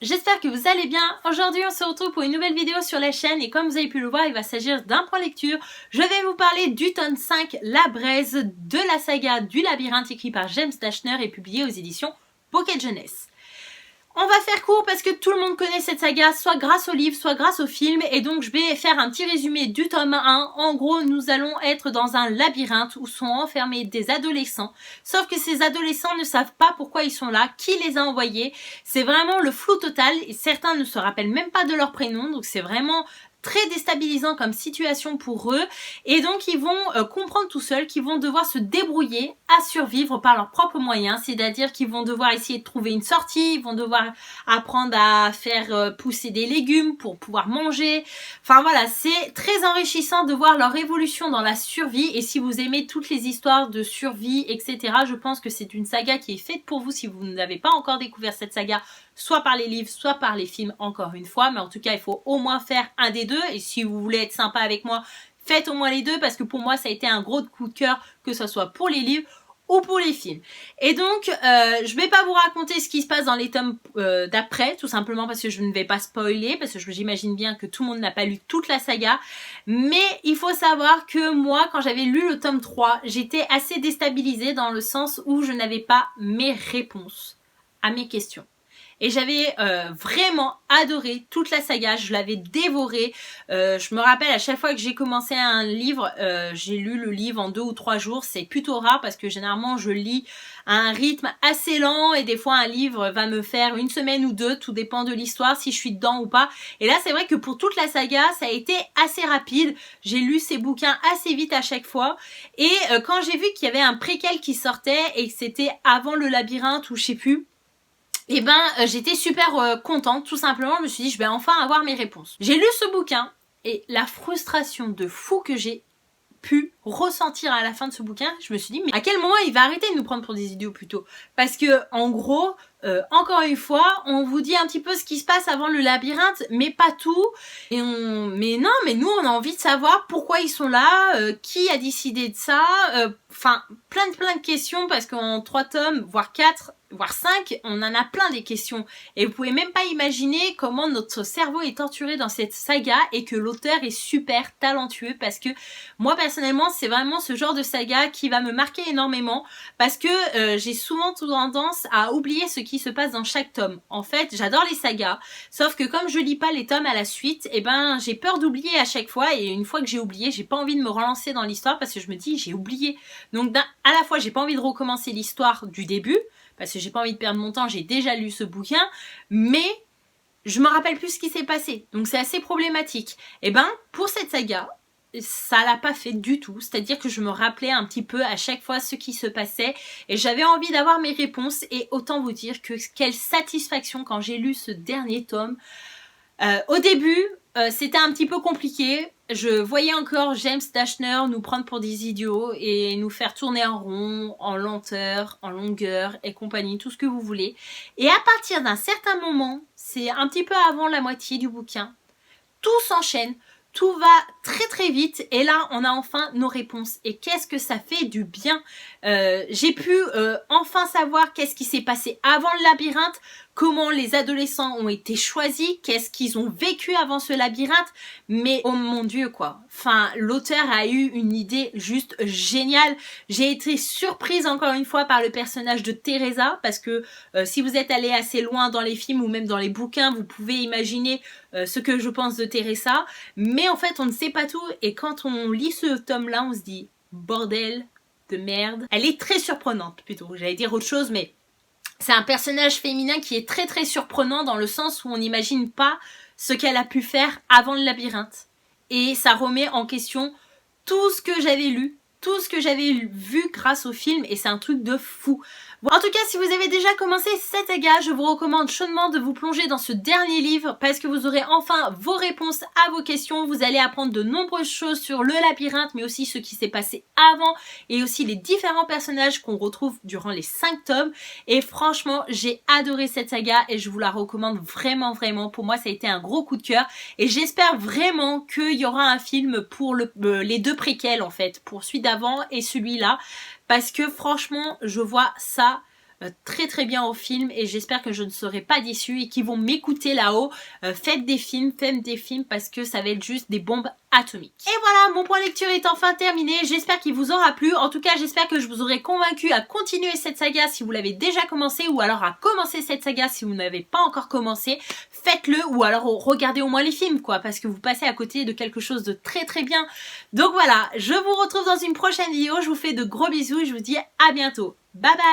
j'espère que vous allez bien. Aujourd'hui on se retrouve pour une nouvelle vidéo sur la chaîne et comme vous avez pu le voir, il va s'agir d'un point lecture. Je vais vous parler du tome 5, La Braise, de la saga du labyrinthe écrit par James Dashner et publié aux éditions Pocket Jeunesse. On va faire court parce que tout le monde connaît cette saga, soit grâce au livre, soit grâce au film. Et donc je vais faire un petit résumé du tome 1. En gros, nous allons être dans un labyrinthe où sont enfermés des adolescents. Sauf que ces adolescents ne savent pas pourquoi ils sont là, qui les a envoyés. C'est vraiment le flou total. Et certains ne se rappellent même pas de leur prénom. Donc c'est vraiment très déstabilisant comme situation pour eux et donc ils vont comprendre tout seuls qu'ils vont devoir se débrouiller à survivre par leurs propres moyens, c'est-à-dire qu'ils vont devoir essayer de trouver une sortie, ils vont devoir apprendre à faire pousser des légumes pour pouvoir manger. Enfin voilà, c'est très enrichissant de voir leur évolution dans la survie et si vous aimez toutes les histoires de survie, etc., je pense que c'est une saga qui est faite pour vous si vous n'avez pas encore découvert cette saga, soit par les livres, soit par les films encore une fois, mais en tout cas il faut au moins faire un des deux et si vous voulez être sympa avec moi, faites au moins les deux parce que pour moi ça a été un gros coup de cœur que ce soit pour les livres ou pour les films. Et donc je vais pas vous raconter ce qui se passe dans les tomes d'après, tout simplement parce que je ne vais pas spoiler, parce que j'imagine bien que tout le monde n'a pas lu toute la saga, mais il faut savoir que moi quand j'avais lu le tome 3, j'étais assez déstabilisée dans le sens où je n'avais pas mes réponses à mes questions. Et j'avais vraiment adoré toute la saga, je l'avais dévorée. Je me rappelle à chaque fois que j'ai commencé un livre, j'ai lu le livre en 2 ou 3 jours. C'est plutôt rare parce que généralement je lis à un rythme assez lent et des fois un livre va me faire 1 semaine ou 2, tout dépend de l'histoire, si je suis dedans ou pas. Et là c'est vrai que pour toute la saga, ça a été assez rapide. J'ai lu ces bouquins assez vite à chaque fois. Et quand j'ai vu qu'il y avait un préquel qui sortait et que c'était avant le labyrinthe ou je sais plus, et ben j'étais super contente, tout simplement, je me suis dit je vais enfin avoir mes réponses. J'ai lu ce bouquin et la frustration de fou que j'ai pu ressentir à la fin de ce bouquin, je me suis dit mais à quel moment il va arrêter de nous prendre pour des idiots plutôt, parce que en gros encore une fois on vous dit un petit peu ce qui se passe avant le labyrinthe mais pas tout et mais nous on a envie de savoir pourquoi ils sont là, qui a décidé de ça, enfin plein de questions parce qu'en 3 tomes voire 4 voire 5, on en a plein des questions et vous pouvez même pas imaginer comment notre cerveau est torturé dans cette saga et que l'auteur est super talentueux parce que moi personnellement c'est vraiment ce genre de saga qui va me marquer énormément parce que j'ai souvent tendance à oublier ce qui se passe dans chaque tome. En fait j'adore les sagas sauf que comme je lis pas les tomes à la suite, et ben j'ai peur d'oublier à chaque fois et une fois que j'ai oublié j'ai pas envie de me relancer dans l'histoire parce que je me dis j'ai oublié, donc à la fois j'ai pas envie de recommencer l'histoire du début parce que j'ai pas envie de perdre mon temps, j'ai déjà lu ce bouquin, mais je me rappelle plus ce qui s'est passé. Donc c'est assez problématique. Et ben, pour cette saga, ça l'a pas fait du tout. C'est-à-dire que je me rappelais un petit peu à chaque fois ce qui se passait et j'avais envie d'avoir mes réponses et autant vous dire que quelle satisfaction quand j'ai lu ce dernier tome. Au début, c'était un petit peu compliqué. Je voyais encore James Dashner nous prendre pour des idiots et nous faire tourner en rond, en lenteur, en longueur et compagnie, tout ce que vous voulez. Et à partir d'un certain moment, c'est un petit peu avant la moitié du bouquin, tout s'enchaîne, tout va très vite et là on a enfin nos réponses et qu'est-ce que ça fait du bien. J'ai pu enfin savoir qu'est-ce qui s'est passé avant le labyrinthe, comment les adolescents ont été choisis, qu'est-ce qu'ils ont vécu avant ce labyrinthe, mais oh mon dieu quoi, enfin l'auteur a eu une idée juste géniale. J'ai été surprise encore une fois par le personnage de Teresa parce que si vous êtes allé assez loin dans les films ou même dans les bouquins, vous pouvez imaginer ce que je pense de Teresa, mais en fait on ne sait pas tout et quand on lit ce tome là on se dit bordel de merde. Elle est très surprenante plutôt, j'allais dire autre chose mais c'est un personnage féminin qui est très surprenant dans le sens où on n'imagine pas ce qu'elle a pu faire avant le labyrinthe et ça remet en question tout ce que j'avais lu, tout ce que j'avais vu grâce au film et c'est un truc de fou. En tout cas, si vous avez déjà commencé cette saga, je vous recommande chaudement de vous plonger dans ce dernier livre parce que vous aurez enfin vos réponses à vos questions. Vous allez apprendre de nombreuses choses sur le labyrinthe, mais aussi ce qui s'est passé avant et aussi les différents personnages qu'on retrouve durant les 5 tomes. Et franchement, j'ai adoré cette saga et je vous la recommande vraiment. Pour moi, ça a été un gros coup de cœur et j'espère vraiment qu'il y aura un film pour les 2 préquels en fait, pour celui d'avant et celui-là. Parce que franchement, je vois ça très très bien au film et j'espère que je ne serai pas déçue et qu'ils vont m'écouter là-haut. Faites des films parce que ça va être juste des bombes atomiques. Et voilà, mon point lecture est enfin terminé. J'espère qu'il vous aura plu. En tout cas, j'espère que je vous aurai convaincu à continuer cette saga si vous l'avez déjà commencé ou alors à commencer cette saga si vous n'avez pas encore commencé. Faites-le ou alors regardez au moins les films quoi parce que vous passez à côté de quelque chose de très très bien. Donc voilà, je vous retrouve dans une prochaine vidéo. Je vous fais de gros bisous et je vous dis à bientôt. Bye bye!